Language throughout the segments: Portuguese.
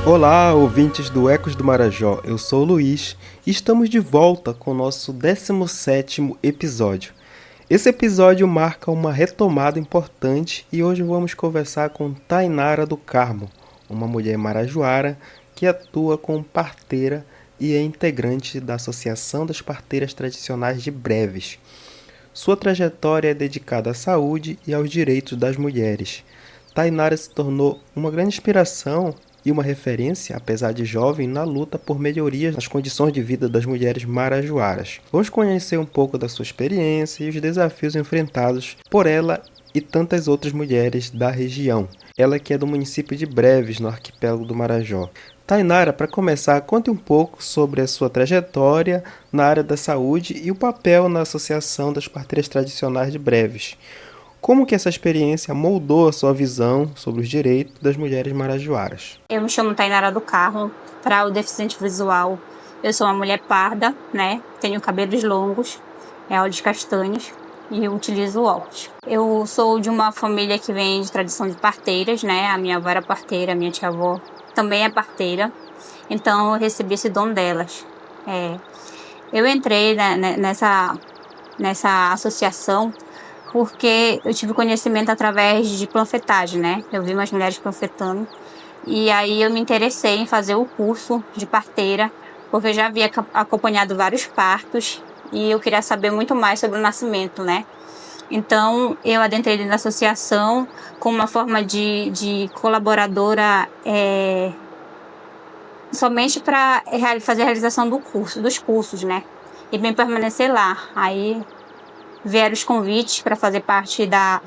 Olá, ouvintes do Ecos do Marajó, eu sou o Luiz e estamos de volta com o nosso 17º episódio. Esse episódio marca uma retomada importante e hoje vamos conversar com Tainara do Carmo, uma mulher marajoara que atua como parteira e é integrante da Associação das Parteiras Tradicionais de Breves. Sua trajetória é dedicada à saúde e aos direitos das mulheres. Tainara se tornou uma grande inspiração e uma referência, apesar de jovem, na luta por melhorias nas condições de vida das mulheres marajoaras. Vamos conhecer um pouco da sua experiência e os desafios enfrentados por ela e tantas outras mulheres da região. Ela que é do município de Breves, no arquipélago do Marajó. Tainara, para começar, conte um pouco sobre a sua trajetória na área da saúde e o papel na Associação das Parteiras Tradicionais de Breves. Como que essa experiência moldou a sua visão sobre os direitos das mulheres marajoaras? Eu me chamo Tainara do Carmo, para o deficiente visual. Eu sou uma mulher parda, né? Tenho cabelos longos, olhos castanhos e eu utilizo óculos. Eu sou de uma família que vem de tradição de parteiras, né? A minha avó era parteira, a minha tia-avó também é parteira. Então eu recebi esse dom delas. Eu entrei, né, nessa associação porque eu tive conhecimento através de panfletagem, né? Eu vi umas mulheres panfletando e aí eu me interessei em fazer o curso de parteira, porque eu já havia acompanhado vários partos e eu queria saber muito mais sobre o nascimento, né? Então eu adentrei dentro da associação como uma forma de colaboradora, somente para fazer a realização dos cursos, né? E bem permanecer lá. Aí vieram os convites para fazer parte da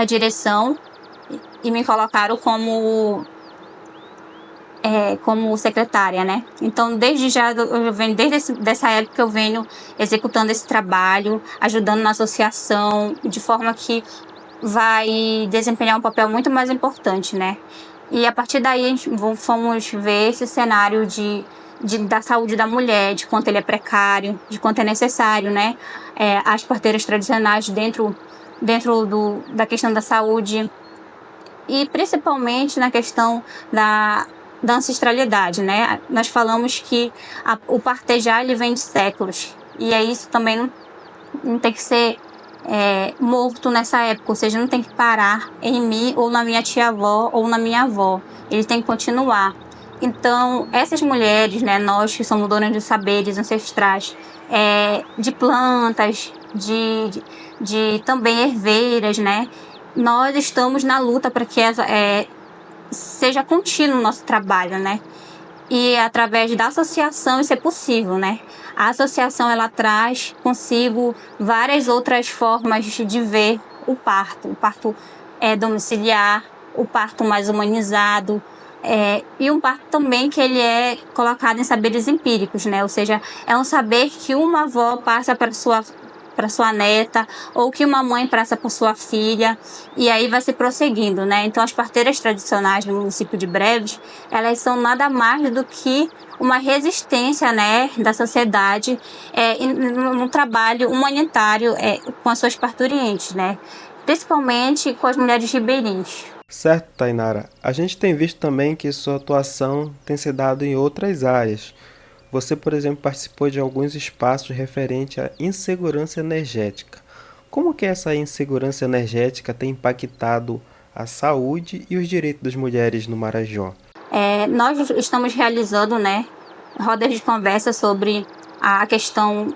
direção e me colocaram como secretária, né? Então, desde essa época eu venho executando esse trabalho, ajudando na associação, de forma que vai desempenhar um papel muito mais importante, né? E a partir daí fomos ver esse cenário da saúde da mulher, de quanto ele é precário, de quanto é necessário, né? As parteiras tradicionais dentro da questão da saúde e principalmente na questão da ancestralidade, né? Nós falamos que o partejar ele vem de séculos e isso também não tem que ser morto nessa época, ou seja, não tem que parar em mim ou na minha tia-avó ou na minha avó, ele tem que continuar. Então, essas mulheres, né, nós que somos donas de saberes ancestrais, de plantas, de também herveiras, né, nós estamos na luta para que seja contínuo o nosso trabalho, né? E através da associação isso é possível, né? A associação ela traz consigo várias outras formas de ver o parto domiciliar, o parto mais humanizado, e um parto também que ele é colocado em saberes empíricos, né? Ou seja, é um saber que uma avó passa para sua neta, ou que uma mãe passa para sua filha, e aí vai se prosseguindo, né? Então, as parteiras tradicionais do município de Breves, elas são nada mais do que uma resistência, né, da sociedade no trabalho humanitário com as suas parturientes, né? Principalmente com as mulheres ribeirinhas. Certo, Tainara. A gente tem visto também que sua atuação tem se dado em outras áreas. Você, por exemplo, participou de alguns espaços referentes à insegurança energética. Como que essa insegurança energética tem impactado a saúde e os direitos das mulheres no Marajó? Nós estamos realizando, né, rodas de conversa sobre a questão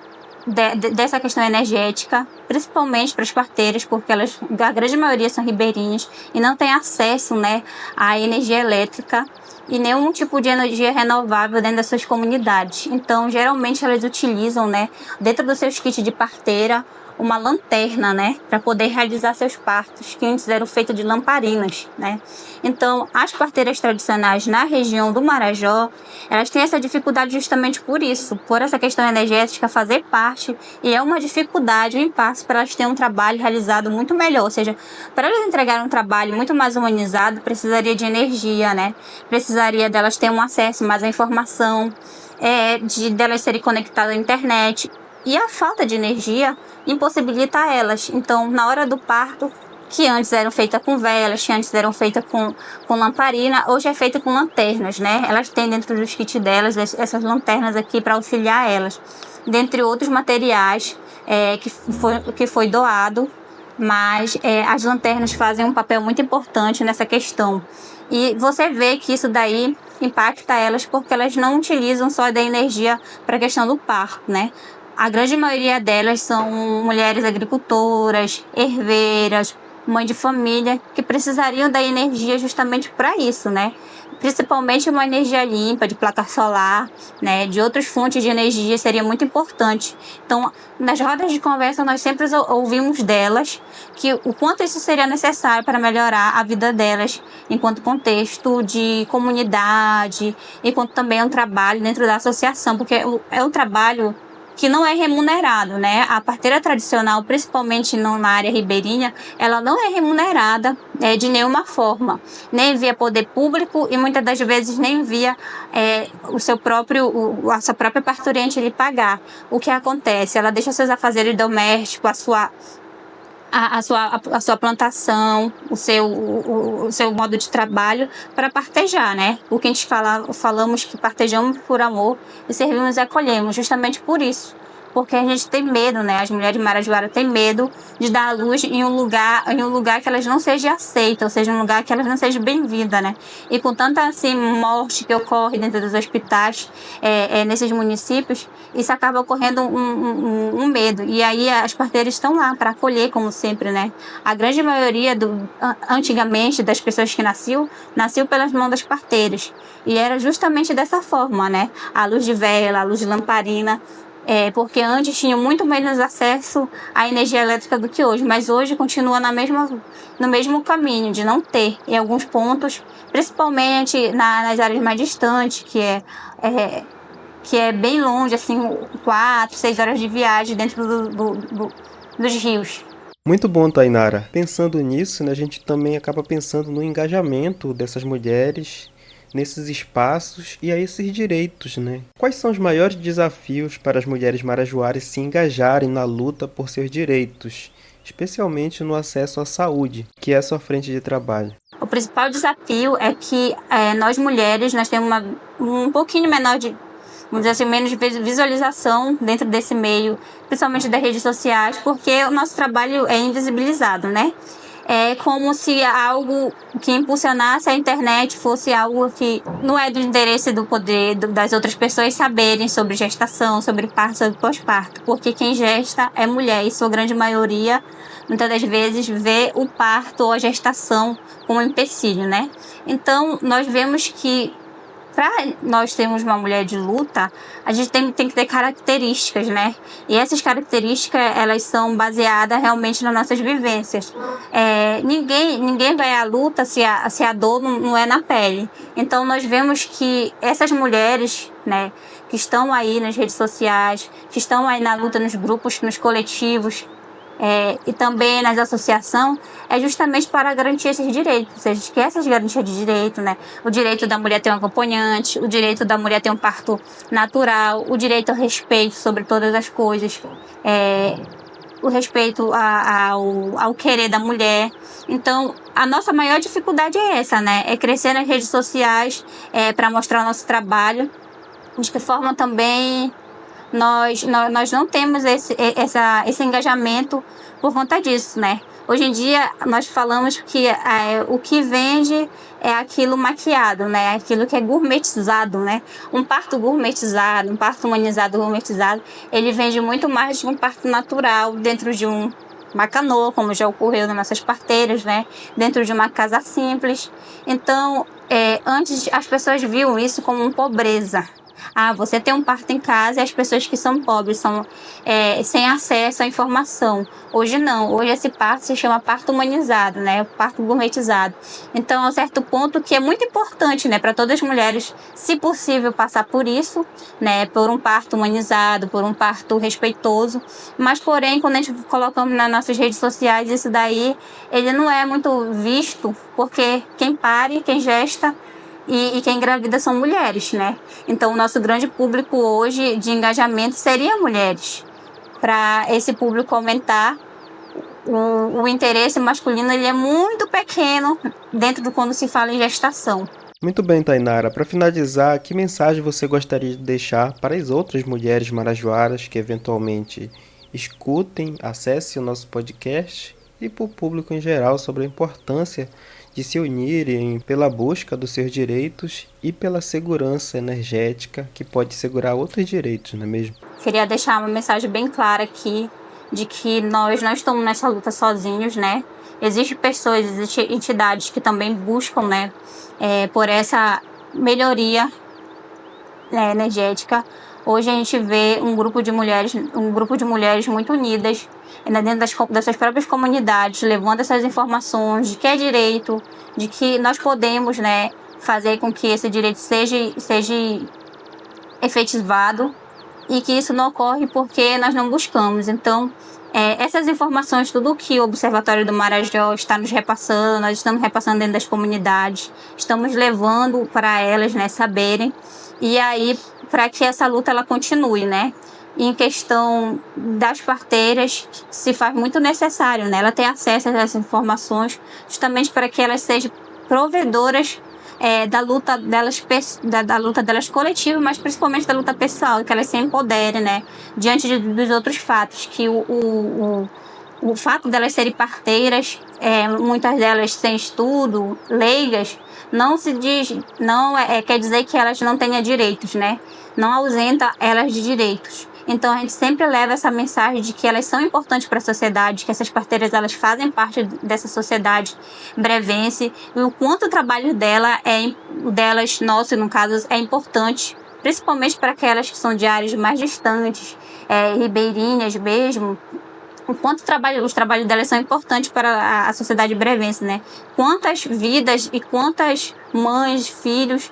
dessa questão energética, principalmente para as parteiras, porque a grande maioria são ribeirinhas e não têm acesso, né, à energia elétrica e nenhum tipo de energia renovável dentro das suas comunidades. Então, geralmente elas utilizam, né, dentro dos seus kits de parteira, uma lanterna, né, para poder realizar seus partos, que antes eram feitos de lamparinas, né. Então, as parteiras tradicionais na região do Marajó, elas têm essa dificuldade justamente por isso, por essa questão energética fazer parte, e é uma dificuldade, um impasse para elas terem um trabalho realizado muito melhor, ou seja, para elas entregarem um trabalho muito mais humanizado, precisaria de energia, né, precisaria delas ter um acesso mais à informação, delas serem conectadas à internet, e a falta de energia impossibilita elas. Então, na hora do parto, que antes eram feitas com velas, que antes eram feitas com lamparina, hoje é feita com lanternas, né? Elas têm dentro dos kits delas essas lanternas aqui para auxiliar elas, dentre outros materiais que foi doado, mas as lanternas fazem um papel muito importante nessa questão. E você vê que isso daí impacta elas porque elas não utilizam só da energia para a questão do parto, né? A grande maioria delas são mulheres agricultoras, herveiras, mãe de família, que precisariam da energia justamente para isso, né? Principalmente uma energia limpa, de placa solar, né? De outras fontes de energia seria muito importante. Então, nas rodas de conversa, nós sempre ouvimos delas que o quanto isso seria necessário para melhorar a vida delas, enquanto contexto de comunidade, enquanto também é um trabalho dentro da associação, porque é um trabalho que não é remunerado, né? A parteira tradicional, principalmente na área ribeirinha, ela não é remunerada de nenhuma forma, nem via poder público e muitas das vezes nem via a sua própria parturiente lhe pagar. O que acontece? Ela deixa seus afazeres domésticos, a sua plantação, o seu modo de trabalho para partejar, né? O que a gente falamos que partejamos por amor e servimos e acolhemos, justamente por isso. Porque a gente tem medo, né? As mulheres marajoaras têm medo de dar à luz em um lugar que elas não sejam aceitas, ou seja, um lugar que elas não sejam bem-vindas, né? E com tanta assim, morte que ocorre dentro dos hospitais, nesses municípios, isso acaba ocorrendo um medo. E aí as parteiras estão lá para acolher, como sempre, né? A grande maioria, antigamente, das pessoas que nasceu pelas mãos das parteiras. E era justamente dessa forma, né? A luz de vela, a luz de lamparina, porque antes tinha muito menos acesso à energia elétrica do que hoje, mas hoje continua no mesmo caminho de não ter em alguns pontos, principalmente nas áreas mais distantes, que é bem longe, assim, 4, 6 horas de viagem dentro dos rios. Muito bom, Tainara. Pensando nisso, né, a gente também acaba pensando no engajamento dessas mulheres nesses espaços e a esses direitos, né? Quais são os maiores desafios para as mulheres marajoaras se engajarem na luta por seus direitos, especialmente no acesso à saúde, que é a sua frente de trabalho? O principal desafio é que nós mulheres, nós temos um pouquinho menor vamos dizer assim, menos visualização dentro desse meio, principalmente das redes sociais, porque o nosso trabalho é invisibilizado, né? É como se algo que impulsionasse a internet fosse algo que não é do interesse do poder das outras pessoas saberem sobre gestação, sobre parto, sobre pós-parto, porque quem gesta é mulher e sua grande maioria, muitas das vezes, vê o parto ou a gestação como um empecilho, né? Então, nós vemos que para nós termos uma mulher de luta, a gente tem que ter características, né? E essas características, elas são baseadas realmente nas nossas vivências. Ninguém vai à luta se a dor não é na pele. Então, nós vemos que essas mulheres, né, que estão aí nas redes sociais, que estão aí na luta nos grupos, nos coletivos, e também nas associações, é justamente para garantir esses direitos. Ou seja, a gente quer essas garantias de direito, né? O direito da mulher ter um acompanhante, o direito da mulher ter um parto natural, o direito ao respeito sobre todas as coisas, o respeito ao querer da mulher. Então, a nossa maior dificuldade é essa, né? É crescer nas redes sociais para mostrar o nosso trabalho, de que forma também nós não temos esse engajamento por conta disso, né? Hoje em dia, nós falamos que o que vende é aquilo maquiado, né? Aquilo que é gourmetizado, né? Um parto gourmetizado, um parto humanizado gourmetizado, ele vende muito mais de um parto natural dentro de uma canoa, como já ocorreu nas nossas parteiras, né? Dentro de uma casa simples. Então, antes as pessoas viam isso como uma pobreza. Você tem um parto em casa e as pessoas que são pobres são sem acesso à informação. Hoje não, hoje esse parto se chama parto humanizado, né? Parto gourmetizado. Então, a um certo ponto que é muito importante, né, para todas as mulheres, se possível, passar por isso, né, por um parto humanizado, por um parto respeitoso. Mas, porém, quando a gente colocamos nas nossas redes sociais, isso daí, ele não é muito visto, porque quem pare, quem gesta e quem engravida são mulheres, né? Então, o nosso grande público hoje de engajamento seria mulheres. Para esse público aumentar, o interesse masculino ele é muito pequeno dentro do quando se fala em gestação. Muito bem, Tainara. Para finalizar, que mensagem você gostaria de deixar para as outras mulheres marajoaras que eventualmente escutem, acessem o nosso podcast e para o público em geral sobre a importância de se unirem pela busca dos seus direitos e pela segurança energética que pode segurar outros direitos, não é mesmo? Queria deixar uma mensagem bem clara aqui de que nós não estamos nessa luta sozinhos, né? Existem pessoas, existem entidades que também buscam, né, por essa melhoria energética. Hoje a gente vê um grupo de mulheres muito unidas, né, dentro das suas próprias comunidades, levando essas informações de que é direito, de que nós podemos, né, fazer com que esse direito seja efetivado e que isso não ocorre porque nós não buscamos. Então, essas informações, tudo que o Observatório do Marajó está nos repassando, nós estamos repassando dentro das comunidades, estamos levando para elas, né, saberem, e aí para que essa luta ela continue, né? Em questão das parteiras, se faz muito necessário, né? Ela ter acesso a essas informações justamente para que elas sejam provedoras da luta delas coletiva, mas principalmente da luta pessoal, que elas se empoderem, né, diante dos outros fatos, que o fato delas serem parteiras, muitas delas sem estudo, leigas, não quer dizer que elas não tenham direitos, né, não ausenta elas de direitos. Então a gente sempre leva essa mensagem de que elas são importantes para a sociedade, que essas parteiras fazem parte dessa sociedade brevense, e o quanto o trabalho delas, nosso no caso, é importante, principalmente para aquelas que são de áreas mais distantes, ribeirinhas mesmo. O quanto os trabalhos delas são importantes para a sociedade brevense, né? Quantas vidas e quantas mães, filhos,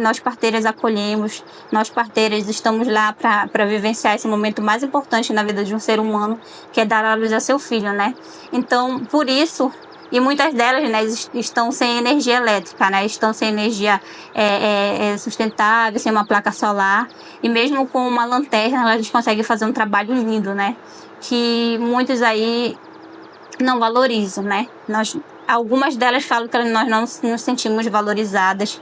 nós parteiras acolhemos, nós parteiras estamos lá para vivenciar esse momento mais importante na vida de um ser humano, que é dar à luz a seu filho, né? Então, por isso, e muitas delas, né, estão sem energia elétrica, né, estão sem energia sustentável, sem uma placa solar, e mesmo com uma lanterna elas conseguem fazer um trabalho lindo, né, que muitos aí não valorizam, né. Algumas delas falam que nós não nos sentimos valorizadas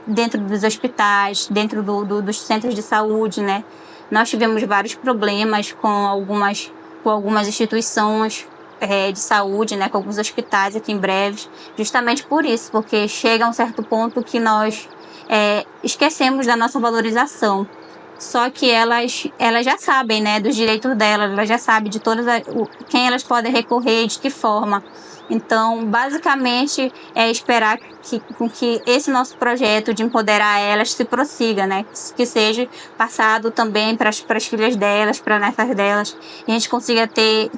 dentro dos hospitais, dentro dos centros de saúde, né. Nós tivemos vários problemas com algumas instituições de saúde, né, com alguns hospitais aqui em Breves, justamente por isso, porque chega a um certo ponto que nós esquecemos da nossa valorização. Só que elas já sabem, né, dos direitos delas, elas já sabem de quem elas podem recorrer, de que forma. Então, basicamente, é esperar que esse nosso projeto de empoderar elas se prossiga, né? Que seja passado também para as filhas delas, para netas delas, e a gente consiga ter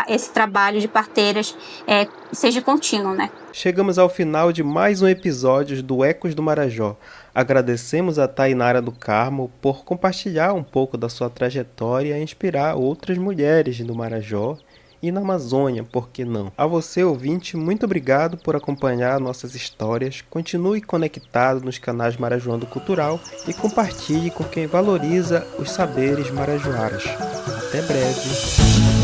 esse trabalho de parteiras seja contínuo, né? Chegamos ao final de mais um episódio do Ecos do Marajó. Agradecemos a Tainara do Carmo por compartilhar um pouco da sua trajetória e inspirar outras mulheres do Marajó e na Amazônia, por que não? A você, ouvinte, muito obrigado por acompanhar nossas histórias. Continue conectado nos canais Marajoando Cultural e compartilhe com quem valoriza os saberes marajoaras. Até breve!